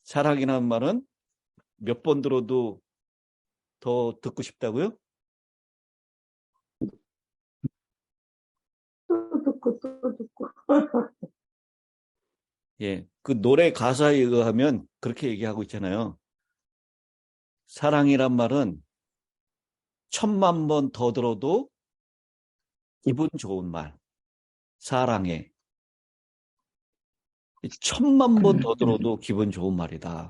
사랑이라는 말은 몇 번 들어도 더 듣고 싶다고요? 또 듣고 또 듣고. 예, 그 노래 가사에 의하면 그렇게 얘기하고 있잖아요. 사랑이란 말은 1000만 번 더 들어도 기분 좋은 말. 사랑해. 1000만 번 더 들어도 기분 좋은 말이다.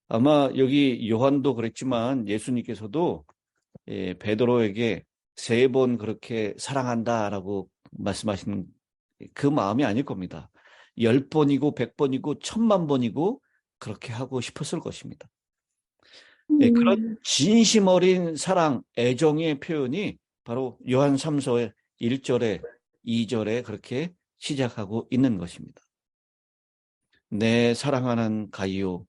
아마 여기 요한도 그랬지만 예수님께서도 베드로에게 3번 그렇게 사랑한다라고 말씀하시는 그 마음이 아닐 겁니다. 10번이고 100번이고 1000만 번이고 그렇게 하고 싶었을 것입니다. 그런 진심 어린 사랑, 애정의 표현이 바로 요한 3서의 1절에 2절에 그렇게 시작하고 있는 것입니다. 내 사랑하는 가이오,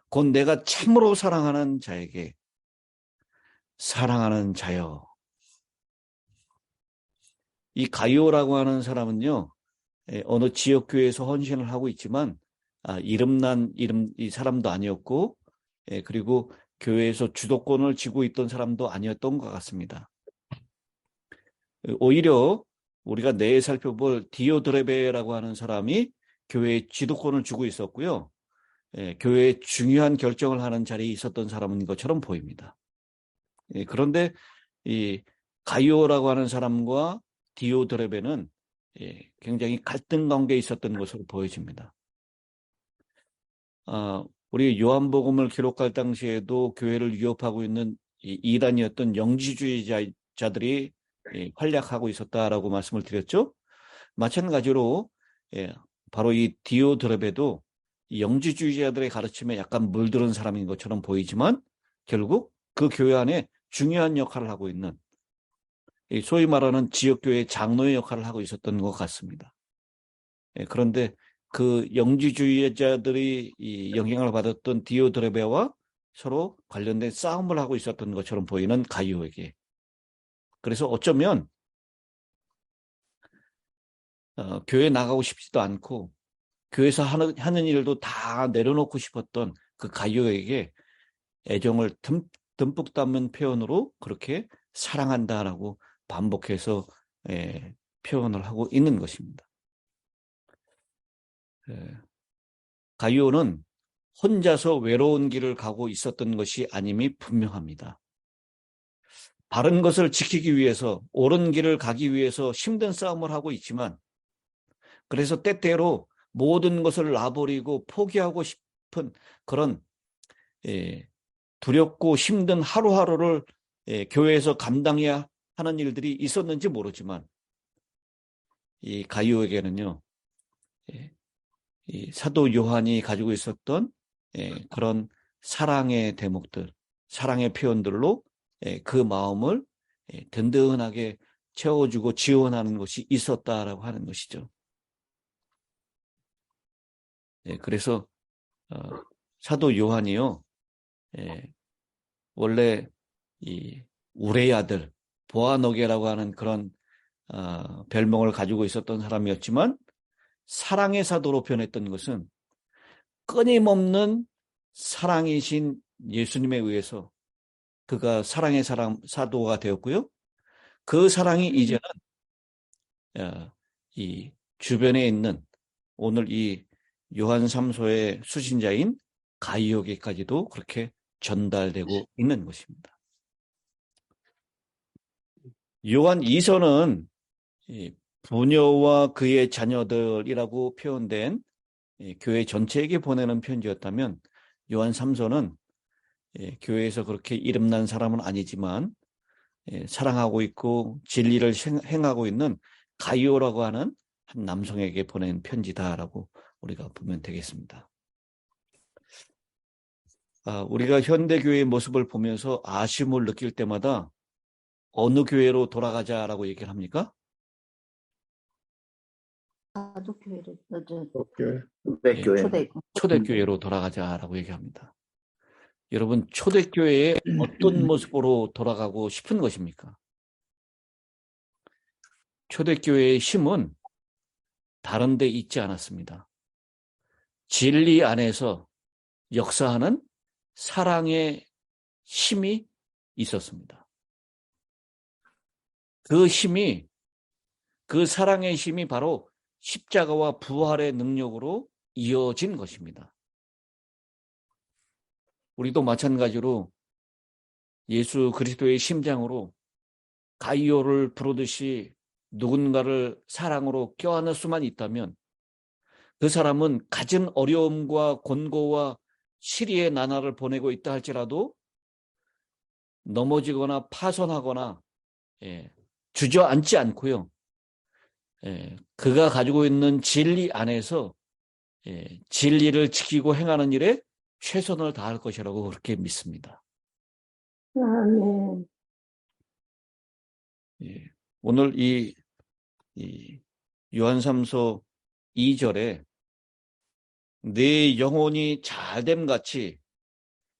곧 내가 참으로 사랑하는 자에게 사랑하는 자여. 이 가이오라고 하는 사람은요, 어느 지역교회에서 헌신을 하고 있지만 이름난 이 사람도 아니었고, 그리고 교회에서 주도권을 쥐고 있던 사람도 아니었던 것 같습니다. 오히려 우리가 내일 살펴볼 디오드레베라고 하는 사람이 교회의 지도권을 쥐고 있었고요. 교회의 중요한 결정을 하는 자리에 있었던 사람인 것처럼 보입니다. 그런데 이 가이오라고 하는 사람과 디오드레베는 굉장히 갈등 관계에 있었던 것으로 보여집니다. 우리 요한복음을 기록할 당시에도 교회를 위협하고 있는 이단이었던 영지주의자들이 활약하고 있었다라고 말씀을 드렸죠. 마찬가지로 바로 이 디오드레베도 영지주의자들의 가르침에 약간 물들은 사람인 것처럼 보이지만 결국 그 교회 안에 중요한 역할을 하고 있는 소위 말하는 지역교회 장로의 역할을 하고 있었던 것 같습니다. 그런데 그 영지주의자들이 이 영향을 받았던 디오드레베와 서로 관련된 싸움을 하고 있었던 것처럼 보이는 가이오에게. 그래서 어쩌면 교회 나가고 싶지도 않고 교회에서 하는 일도 다 내려놓고 싶었던 그 가이오에게 애정을 듬뿍 담은 표현으로 그렇게 사랑한다라고 반복해서 표현을 하고 있는 것입니다. 가이오는 혼자서 외로운 길을 가고 있었던 것이 아님이 분명합니다. 바른 것을 지키기 위해서, 옳은 길을 가기 위해서 힘든 싸움을 하고 있지만, 그래서 때때로 모든 것을 놔버리고 포기하고 싶은 그런 두렵고 힘든 하루하루를 교회에서 감당해야 하는 일들이 있었는지 모르지만, 이 가이오에게는요, 이 사도 요한이 가지고 있었던 그런 사랑의 대목들, 사랑의 표현들로 그 마음을 든든하게 채워주고 지원하는 것이 있었다라고 하는 것이죠. 그래서 사도 요한이요, 원래 이 우레의 아들 보아너게라고 하는 그런 별명을 가지고 있었던 사람이었지만 사랑의 사도로 변했던 것은 끊임없는 사랑이신 예수님에 의해서 그가 사랑의 사도가 되었고요. 그 사랑이 이제는 이 주변에 있는 오늘 이 요한 3서의 수신자인 가이오에게까지도 그렇게 전달되고 있는 것입니다. 요한 2서는 부녀와 그의 자녀들이라고 표현된 교회 전체에게 보내는 편지였다면 요한 3서는 교회에서 그렇게 이름난 사람은 아니지만 사랑하고 있고 진리를 행하고 있는 가이오라고 하는 한 남성에게 보낸 편지다라고 우리가 보면 되겠습니다. 우리가 현대교회의 모습을 보면서 아쉬움을 느낄 때마다 어느 교회로 돌아가자라고 얘기를 합니까? 가족교회를 초대교회로 돌아가자라고 얘기합니다. 여러분, 초대교회에 어떤 모습으로 돌아가고 싶은 것입니까? 초대교회의 힘은 다른 데 있지 않았습니다. 진리 안에서 역사하는 사랑의 힘이 있었습니다. 그 힘이, 그 사랑의 힘이 바로 십자가와 부활의 능력으로 이어진 것입니다. 우리도 마찬가지로 예수 그리스도의 심장으로 가이오를 부르듯이 누군가를 사랑으로 껴안을 수만 있다면 그 사람은 갖은 어려움과 곤고와 시리의 나날을 보내고 있다 할지라도 넘어지거나 파손하거나 주저앉지 않고요. 그가 가지고 있는 진리 안에서 진리를 지키고 행하는 일에 최선을 다할 것이라고 그렇게 믿습니다. 아멘. 오늘 이 요한3서 2절에 네 영혼이 잘됨 같이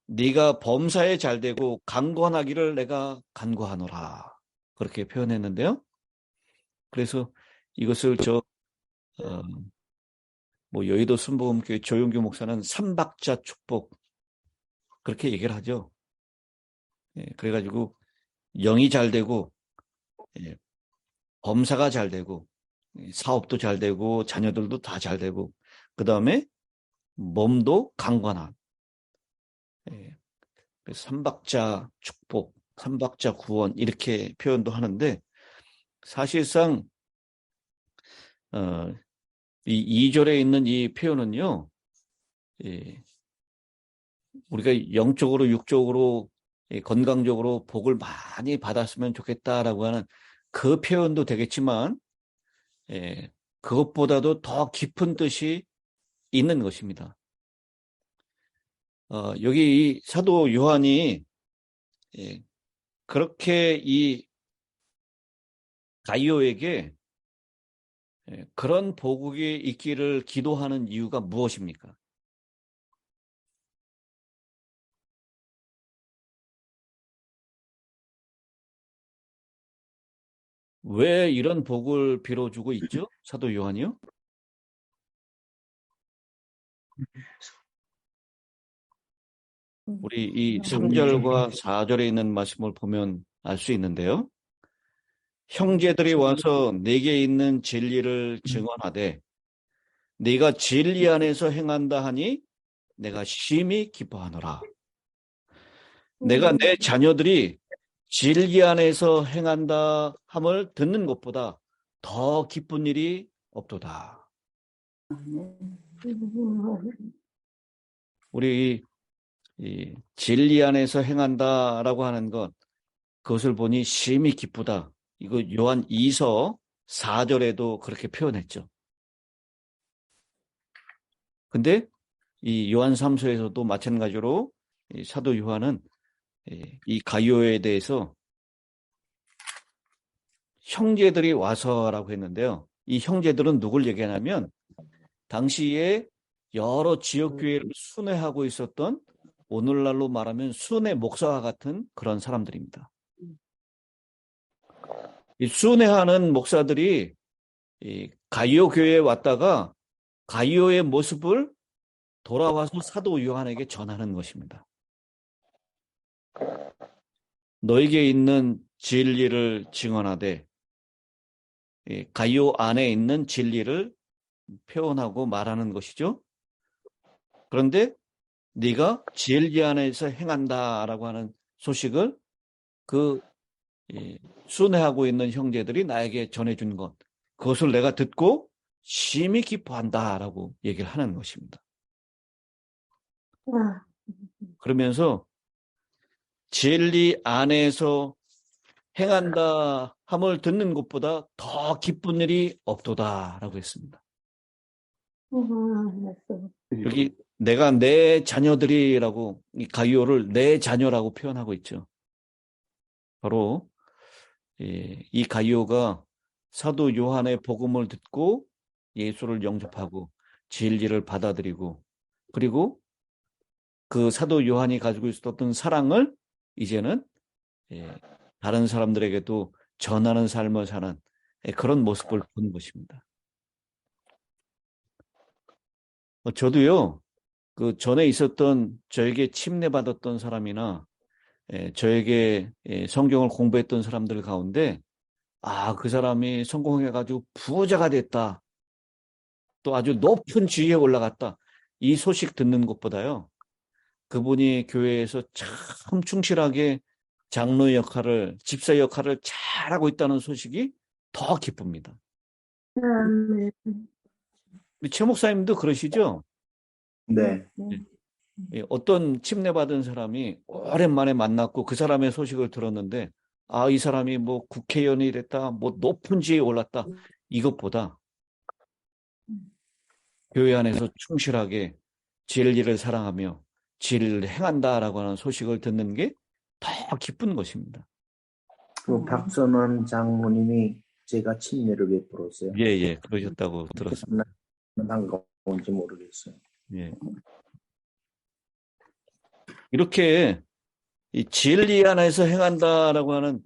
네가 범사에 잘되고 강건하기를 내가 간구하노라 그렇게 표현했는데요. 그래서 이것을 여의도 순복음교회 조용규 목사는 삼박자 축복 그렇게 얘기를 하죠. 그래가지고 영이 잘되고 범사가 잘되고 사업도 잘되고 자녀들도 다 잘되고 그 다음에 몸도 강건한 삼박자 축복, 삼박자 구원 이렇게 표현도 하는데 사실상 이 2절에 있는 이 표현은요. 우리가 영적으로 육적으로 건강적으로 복을 많이 받았으면 좋겠다라고 하는 그 표현도 되겠지만 그것보다도 더 깊은 뜻이 있는 것입니다. 여기 이 사도 요한이 그렇게 이 가이오에게 그런 복이 있기를 기도하는 이유가 무엇입니까? 왜 이런 복을 빌어주고 있죠? 사도 요한이요? 우리 이 3절과 4절에 있는 말씀을 보면 알 수 있는데요. 형제들이 와서 내게 있는 진리를 증언하되 네가 진리 안에서 행한다 하니 내가 심히 기뻐하노라. 내가 내 자녀들이 진리 안에서 행한다 함을 듣는 것보다 더 기쁜 일이 없도다. 우리 이 진리 안에서 행한다라고 하는 것 그것을 보니 심히 기쁘다. 이거 요한 2서 4절에도 그렇게 표현했죠. 근데 이 요한 3서에서도 마찬가지로 이 사도 요한은 이 가이오에 대해서 형제들이 와서라고 했는데요. 이 형제들은 누굴 얘기하냐면 당시에 여러 지역교회를 순회하고 있었던 오늘날로 말하면 순회 목사와 같은 그런 사람들입니다. 이 순회하는 목사들이 이 가이오 교회에 왔다가 가이오의 모습을 돌아와서 사도 요한에게 전하는 것입니다. 너에게 있는 진리를 증언하되 가이오 안에 있는 진리를 표현하고 말하는 것이죠. 그런데 네가 진리 안에서 행한다라고 하는 소식을 그 순회하고 있는 형제들이 나에게 전해준 것 그것을 내가 듣고 심히 기뻐한다라고 얘기를 하는 것입니다. 그러면서 진리 안에서 행한다 함을 듣는 것보다 더 기쁜 일이 없도다라고 했습니다. 여기 내가 내 자녀들이라고 이 가이오를 내 자녀라고 표현하고 있죠. 바로 이 가이오가 사도 요한의 복음을 듣고 예수를 영접하고 진리를 받아들이고 그리고 그 사도 요한이 가지고 있었던 사랑을 이제는 다른 사람들에게도 전하는 삶을 사는 그런 모습을 본 것입니다. 저도요, 그 전에 있었던 저에게 침례받았던 사람이나 저에게 성경을 공부했던 사람들 가운데 그 사람이 성공해가지고 부자가 됐다. 또 아주 높은 지위에 올라갔다. 이 소식 듣는 것보다요. 그분이 교회에서 참 충실하게 장로 역할을, 집사 역할을 잘하고 있다는 소식이 더 기쁩니다. 아멘. 우리 최 목사님도 그러시죠? 네. 어떤 침례받은 사람이 오랜만에 만났고 그 사람의 소식을 들었는데, 이 사람이 뭐 국회의원이 됐다, 뭐 높은 지위에 올랐다. 이것보다 교회 안에서 충실하게 진리를 사랑하며 진리를 행한다라고 하는 소식을 듣는 게 더 기쁜 것입니다. 그 박선원 장로님이 제가 침례를 베풀었어요. 예, 그러셨다고 들었습니다. 반가운지 모르겠어요. 예. 이렇게 이 진리 안에서 행한다라고 하는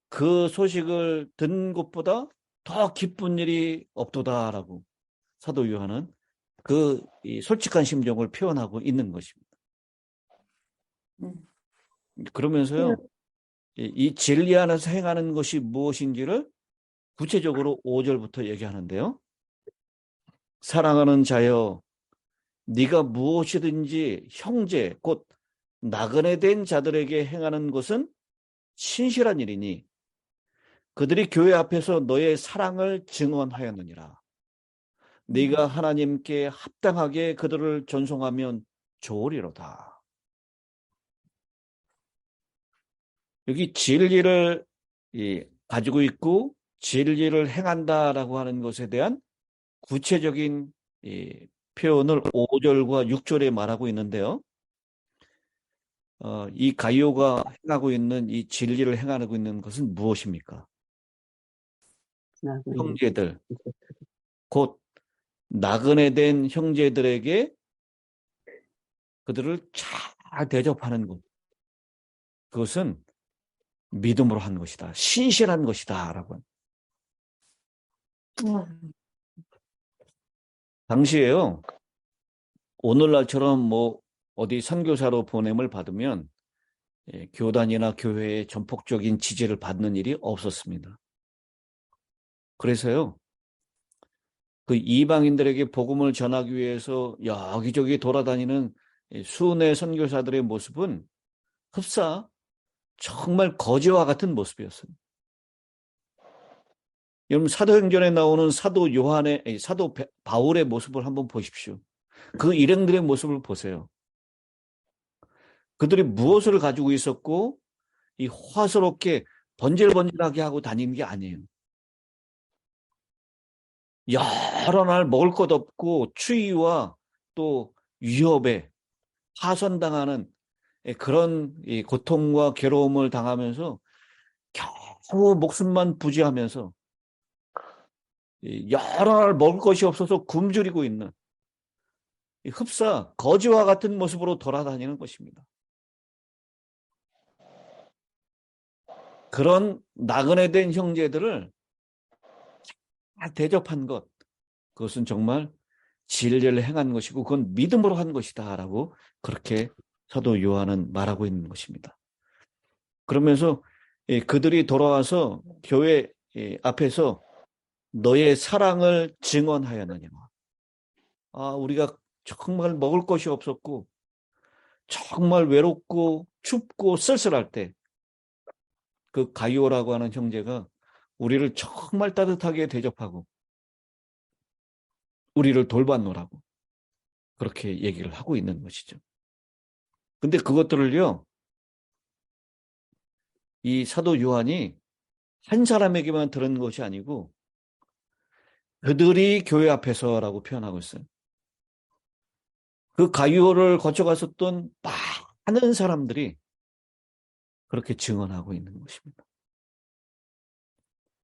그 소식을 듣는 것보다 더 기쁜 일이 없도다라고 사도 요한은 이 솔직한 심정을 표현하고 있는 것입니다. 그러면서요, 이 진리 안에서 행하는 것이 무엇인지를 구체적으로 5절부터 얘기하는데요. 사랑하는 자여, 네가 무엇이든지 형제, 곧 나그네 된 자들에게 행하는 것은 신실한 일이니 그들이 교회 앞에서 너의 사랑을 증언하였느니라. 네가 하나님께 합당하게 그들을 존송하면 좋으리로다. 여기 진리를 가지고 있고 진리를 행한다라고 하는 것에 대한 구체적인 표현을 5절과 6절에 말하고 있는데요. 이 가이오가 행하고 있는 이 진리를 행하고 있는 것은 무엇입니까? 형제들, 곧 나그네 된 형제들에게 그들을 잘 대접하는 것. 그것은 믿음으로 한 것이다. 신실한 것이다. 라고. 당시에요. 오늘날처럼 뭐 어디 선교사로 보냄을 받으면 교단이나 교회의 전폭적인 지지를 받는 일이 없었습니다. 그래서요. 그 이방인들에게 복음을 전하기 위해서 여기저기 돌아다니는 수은의 선교사들의 모습은 흡사 정말 거지와 같은 모습이었어요. 여러분 사도행전에 나오는 사도 바울의 모습을 한번 보십시오. 그 일행들의 모습을 보세요. 그들이 무엇을 가지고 있었고 이 화스럽게 번질번질하게 하고 다니는 게 아니에요. 여러 날 먹을 것 없고 추위와 또 위협에 파손당하는 그런 고통과 괴로움을 당하면서 겨우 목숨만 부지하면서 여러 날 먹을 것이 없어서 굶주리고 있는 흡사 거지와 같은 모습으로 돌아다니는 것입니다. 그런 나그네 된 형제들을 잘 대접한 것, 그것은 정말 진리를 행한 것이고 그건 믿음으로 한 것이다 라고 그렇게 사도 요한은 말하고 있는 것입니다. 그러면서 그들이 돌아와서 교회 앞에서 너의 사랑을 증언하였느냐. 우리가 정말 먹을 것이 없었고 정말 외롭고 춥고 쓸쓸할 때 그 가이오라고 하는 형제가 우리를 정말 따뜻하게 대접하고 우리를 돌봤노라고 그렇게 얘기를 하고 있는 것이죠. 근데 그것들을요, 이 사도 요한이 한 사람에게만 들은 것이 아니고 그들이 교회 앞에서라고 표현하고 있어요. 그 가이오를 거쳐갔었던 많은 사람들이 그렇게 증언하고 있는 것입니다.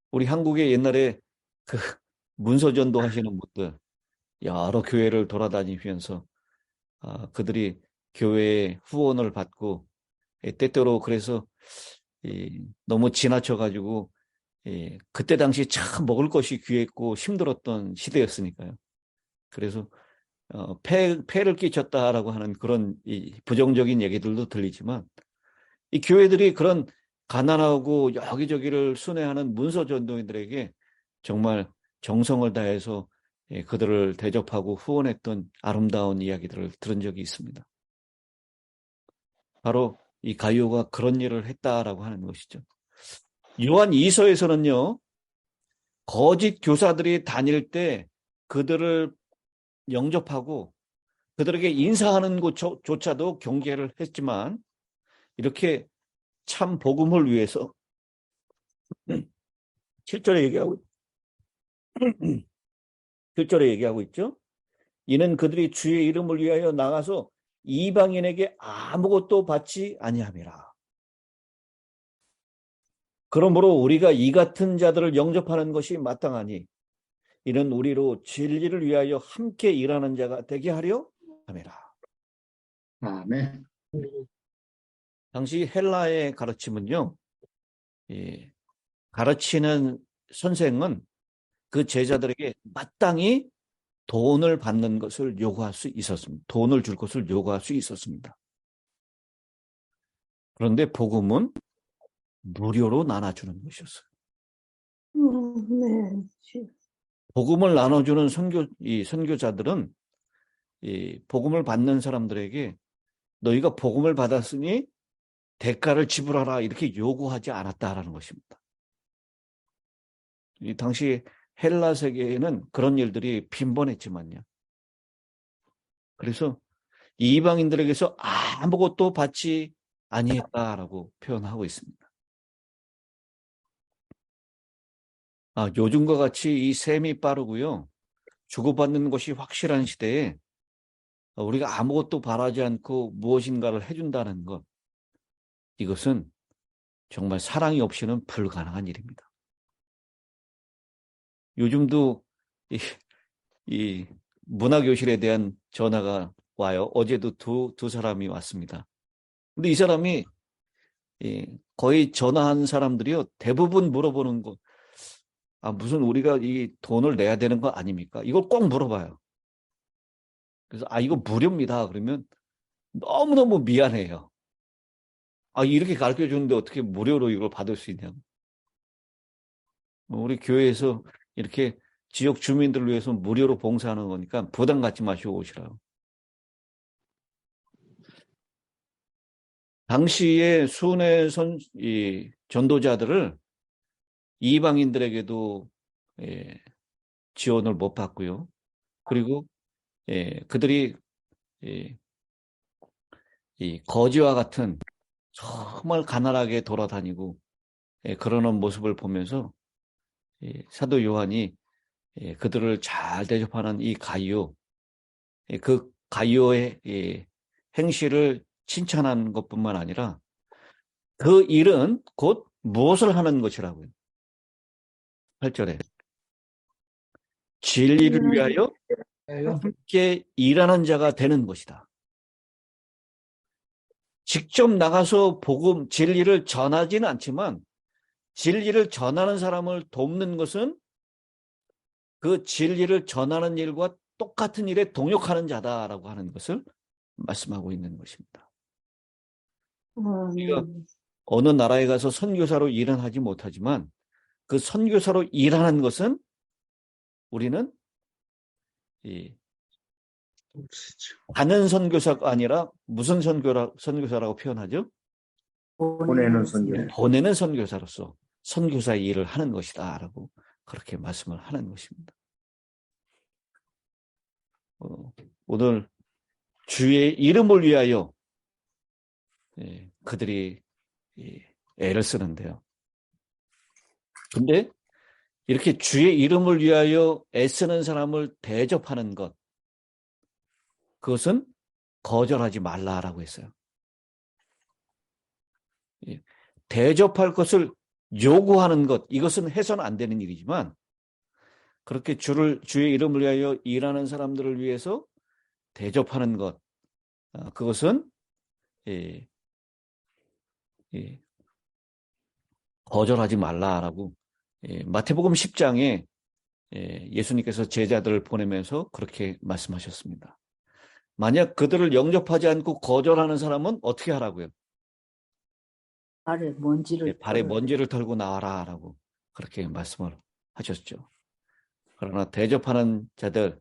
우리 한국에 옛날에 그 문서전도 하시는 분들 여러 교회를 돌아다니면서 그들이 교회에 후원을 받고 때때로 그래서 너무 지나쳐가지고 그때 당시 참 먹을 것이 귀했고 힘들었던 시대였으니까요. 그래서 폐를 끼쳤다라고 하는 그런 이 부정적인 얘기들도 들리지만 이 교회들이 그런 가난하고 여기저기를 순회하는 문서 전도인들에게 정말 정성을 다해서 그들을 대접하고 후원했던 아름다운 이야기들을 들은 적이 있습니다. 바로 이 가룟유가 그런 일을 했다라고 하는 것이죠. 요한 2서에서는요, 거짓 교사들이 다닐 때 그들을 영접하고 그들에게 인사하는 것조차도 경계를 했지만 이렇게 참 복음을 위해서 7절에 얘기하고 있죠. 이는 그들이 주의 이름을 위하여 나가서 이방인에게 아무것도 받지 아니함이라. 그러므로 우리가 이 같은 자들을 영접하는 것이 마땅하니 이는 우리로 진리를 위하여 함께 일하는 자가 되게 하려 함이라. 아멘. 당시 헬라의 가르침은요, 가르치는 선생은 그 제자들에게 마땅히 돈을 받는 것을 요구할 수 있었습니다. 돈을 줄 것을 요구할 수 있었습니다. 그런데 복음은 무료로 나눠주는 것이었어요. 네. 복음을 나눠주는 선교자들은 이 복음을 받는 사람들에게 너희가 복음을 받았으니 대가를 지불하라 이렇게 요구하지 않았다라는 것입니다. 이 당시 헬라 세계에는 그런 일들이 빈번했지만요. 그래서 이방인들에게서 아무것도 받지 아니했다라고 표현하고 있습니다. 요즘과 같이 이 셈이 빠르고요. 주고받는 것이 확실한 시대에 우리가 아무것도 바라지 않고 무엇인가를 해준다는 것, 이것은 정말 사랑이 없이는 불가능한 일입니다. 요즘도 이 문화교실에 대한 전화가 와요. 어제도 두 사람이 왔습니다. 근데 이 사람이 거의 전화한 사람들이요. 대부분 물어보는 거, 무슨 우리가 이 돈을 내야 되는 거 아닙니까? 이걸 꼭 물어봐요. 그래서 이거 무료입니다. 그러면 너무너무 미안해요. 이렇게 가르쳐 주는데 어떻게 무료로 이걸 받을 수 있냐고. 우리 교회에서 이렇게 지역 주민들을 위해서 무료로 봉사하는 거니까 부담 갖지 마시고 오시라고. 당시에 순회 전도자들을 이방인들에게도 지원을 못 받고요. 그리고 그들이 이 거지와 같은 정말 가난하게 돌아다니고 그러는 모습을 보면서 사도 요한이 그들을 잘 대접하는 이 가룟유, 그 가룟유의 행실을 칭찬하는 것뿐만 아니라 그 일은 곧 무엇을 하는 것이라고요. 8절에 진리를 위하여 함께 일하는 자가 되는 것이다. 직접 나가서 복음, 진리를 전하지는 않지만 진리를 전하는 사람을 돕는 것은 그 진리를 전하는 일과 똑같은 일에 동역하는 자다라고 하는 것을 말씀하고 있는 것입니다. 우리가 어느 나라에 가서 선교사로 일은 하지 못하지만 그 선교사로 일하는 것은 우리는 가는 선교사가 아니라 무슨 선교사라고 표현하죠? 보내는 선교. 보내는 선교사로서 선교사의 일을 하는 것이다라고 그렇게 말씀을 하는 것입니다. 오늘 주의 이름을 위하여 그들이 애를 쓰는데요. 근데 이렇게 주의 이름을 위하여 애쓰는 사람을 대접하는 것, 그것은 거절하지 말라라고 했어요. 대접할 것을 요구하는 것, 이것은 해서는 안 되는 일이지만 그렇게 주의 이름을 위하여 일하는 사람들을 위해서 대접하는 것, 그것은 거절하지 말라라고 마태복음 10장에 예수님께서 제자들을 보내면서 그렇게 말씀하셨습니다. 만약 그들을 영접하지 않고 거절하는 사람은 어떻게 하라고요? 발에 먼지를 발에 먼지를 털고 나와라 라고 그렇게 말씀을 하셨죠. 그러나 대접하는 자들,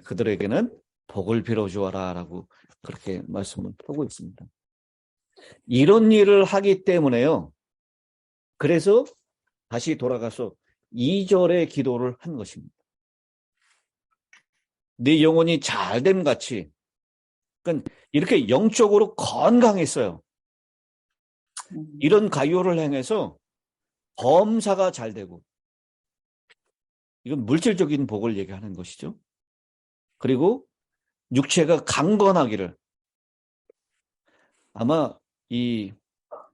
그들에게는 복을 빌어주어라 라고 그렇게 말씀을 하고 있습니다. 이런 일을 하기 때문에요. 그래서 다시 돌아가서 2절의 기도를 한 것입니다. 네 영혼이 잘됨 같이. 그러니까 이렇게 영적으로 건강했어요. 이런 가요를 행해서 범사가 잘 되고, 이건 물질적인 복을 얘기하는 것이죠. 그리고 육체가 강건하기를. 아마 이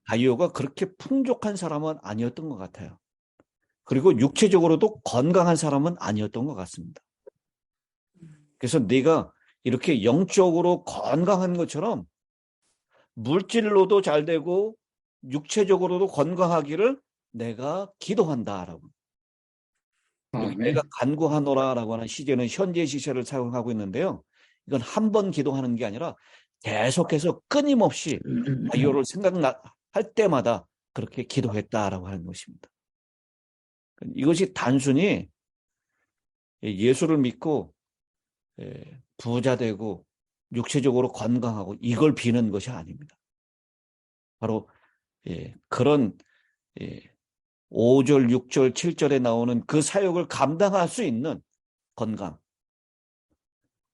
가이오가 그렇게 풍족한 사람은 아니었던 것 같아요. 그리고 육체적으로도 건강한 사람은 아니었던 것 같습니다. 그래서 네가 이렇게 영적으로 건강한 것처럼 물질로도 잘 되고 육체적으로도 건강하기를 내가 기도한다라고. 여기 내가 아멘. 간구하노라라고 하는 시제는 현재 시제를 사용하고 있는데요. 이건 한 번 기도하는 게 아니라 계속해서 끊임없이 가이오를 생각할 때마다 그렇게 기도했다라고 하는 것입니다. 이것이 단순히 예수를 믿고 부자 되고 육체적으로 건강하고 이걸 비는 것이 아닙니다. 바로 그런 5절, 6절, 7절에 나오는 그 사역을 감당할 수 있는 건강,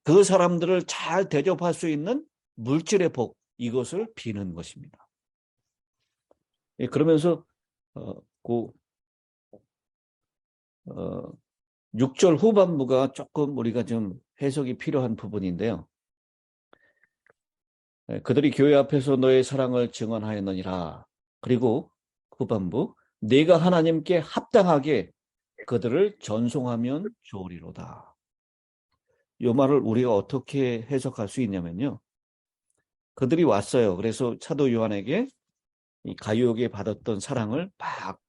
그 사람들을 잘 대접할 수 있는 물질의 복, 이것을 비는 것입니다. 그러면서 6절 후반부가 조금 우리가 좀 해석이 필요한 부분인데요. 그들이 교회 앞에서 너의 사랑을 증언하였느니라. 그리고 후반부, 네가 하나님께 합당하게 그들을 전송하면 좋으리로다. 이 말을 우리가 어떻게 해석할 수 있냐면요. 그들이 왔어요. 그래서 사도 요한에게 이 가이오에게 받았던 사랑을 막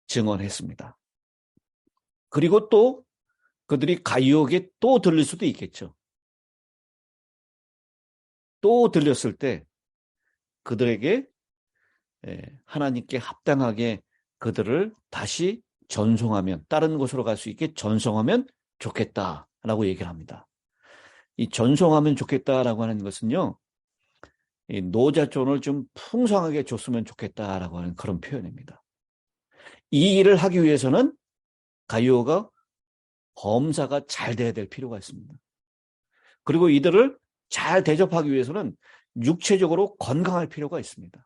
증언했습니다. 그리고 또 그들이 가이오에게 또 들릴 수도 있겠죠. 또 들렸을 때 그들에게 하나님께 합당하게 그들을 다시 전송하면, 다른 곳으로 갈 수 있게 전송하면 좋겠다라고 얘기를 합니다. 이 전송하면 좋겠다라고 하는 것은요, 이 노자존을 좀 풍성하게 줬으면 좋겠다라고 하는 그런 표현입니다. 이 일을 하기 위해서는 가이오가 범사가 잘 돼야 될 필요가 있습니다. 그리고 이들을 잘 대접하기 위해서는 육체적으로 건강할 필요가 있습니다.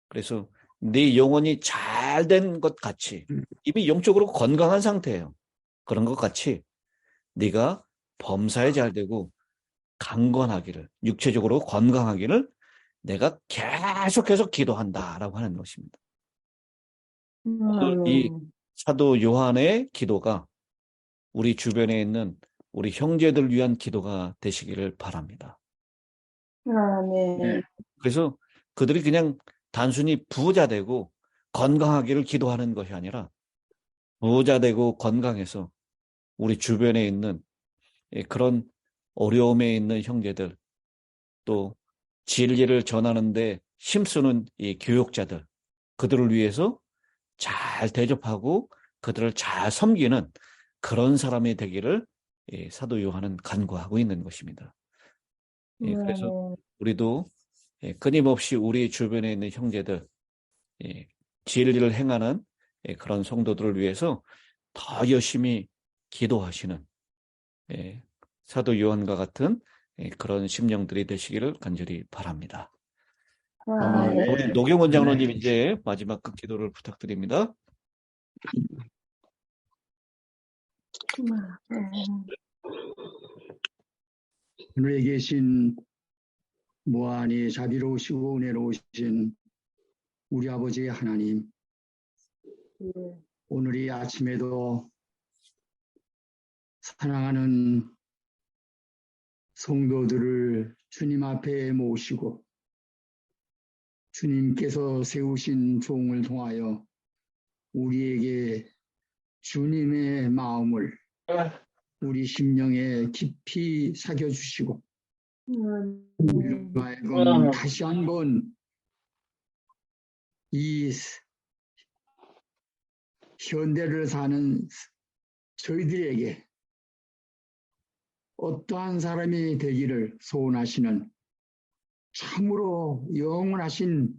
그래서 네 영혼이 잘 된 것 같이, 이미 영적으로 건강한 상태예요. 그런 것 같이 네가 범사에 잘 되고 강건하기를, 육체적으로 건강하기를 내가 계속해서 기도한다라고 하는 것입니다. 이 사도 요한의 기도가 우리 주변에 있는 우리 형제들 위한 기도가 되시기를 바랍니다. 아멘. 그래서 그들이 그냥 단순히 부자 되고 건강하기를 기도하는 것이 아니라 부자 되고 건강해서 우리 주변에 있는 그런 어려움에 있는 형제들, 또 진리를 전하는데 힘쓰는 이 교육자들, 그들을 위해서 잘 대접하고 그들을 잘 섬기는 그런 사람이 되기를 사도 요한은 간구하고 있는 것입니다. 그래서 우리도 끊임없이 우리 주변에 있는 형제들, 진리를 행하는 그런 성도들을 위해서 더 열심히 기도하시는 사도 요한과 같은 그런 심령들이 되시기를 간절히 바랍니다. 우리 노경원 장로님 이제 마지막 그 기도를 부탁드립니다. 하늘에 계신 무한히 자비로우시고 은혜로우신 우리 아버지 하나님, 오늘 이 아침에도 사랑하는 성도들을 주님 앞에 모시고 주님께서 세우신 종을 통하여 우리에게 주님의 마음을 우리 심령에 깊이 새겨주시고 아멘. 하여금 다시 한번 이 현대를 사는 저희들에게 어떠한 사람이 되기를 소원하시는 참으로 영원하신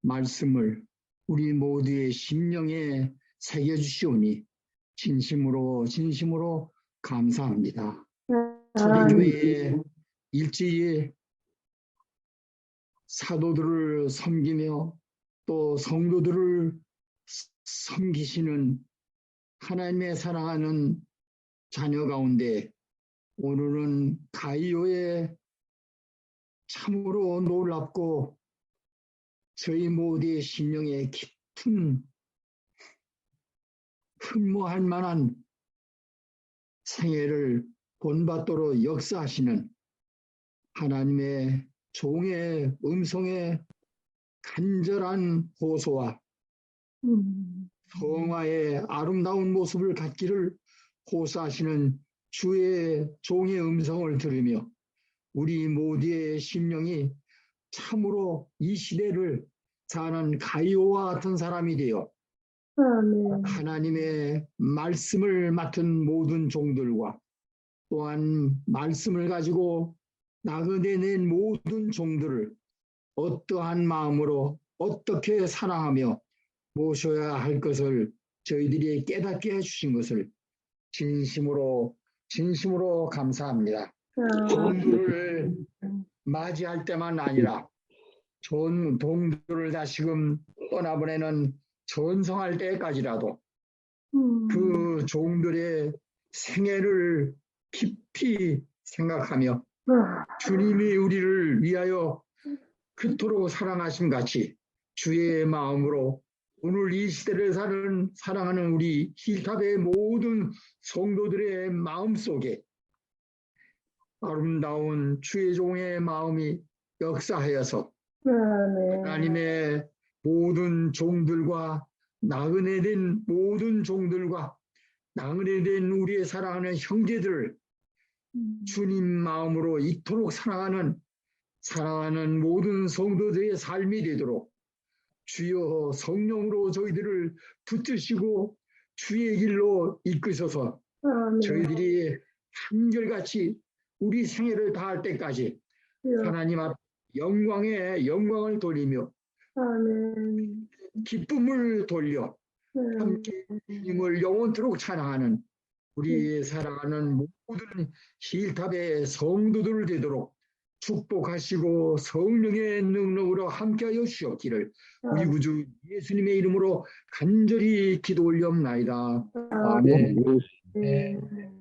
말씀을 우리 모두의 심령에 새겨주시오니 진심으로 감사합니다. 초대교회의 일제히 사도들을 섬기며 또 성도들을 섬기시는 하나님의 사랑하는 자녀 가운데 오늘은 가이오의 참으로 놀랍고 저희 모두의 심령에 깊은 흠모할 만한 생애를 본받도록 역사하시는 하나님의 종의 음성에 간절한 호소와 성화의 아름다운 모습을 갖기를 호소하시는 주의 종의 음성을 들으며 우리 모두의 심령이 참으로 이 시대를 사는 가이오와 같은 사람이 되어 아멘. 하나님의 말씀을 맡은 모든 종들과 또한 말씀을 가지고 나그네낸 모든 종들을 어떠한 마음으로 어떻게 사랑하며 모셔야 할 것을 저희들이 깨닫게 해주신 것을 진심으로 감사합니다. 종들을 맞이할 때만 아니라 종들을 다시금 떠나보내는 전성할 때까지라도 그 종들의 생애를 깊이 생각하며 주님이 우리를 위하여 그토록 사랑하심 같이 주의 마음으로 오늘 이 시대를 사랑하는 우리 힐탑의 모든 성도들의 마음속에 아름다운 주의 종의 마음이 역사하여서 하나님의 모든 종들과 나그네된 모든 종들과 나그네된 우리의 사랑하는 형제들을 주님 마음으로 이토록 사랑하는 모든 성도들의 삶이 되도록 주여 성령으로 저희들을 붙드시고 주의 길로 이끄셔서 저희들이 한결같이 우리 생애를 다할 때까지 하나님 앞 영광을 돌리며 기쁨을 돌려 함께 주님을 영원토록 찬양하는 우리 사랑하는 모든 힐탑의 성도들 되도록 축복하시고 성령의 능력으로 함께하여 주시옵기를 우리 구주 예수님의 이름으로 간절히 기도 올리옵나이다. 아멘. 아멘.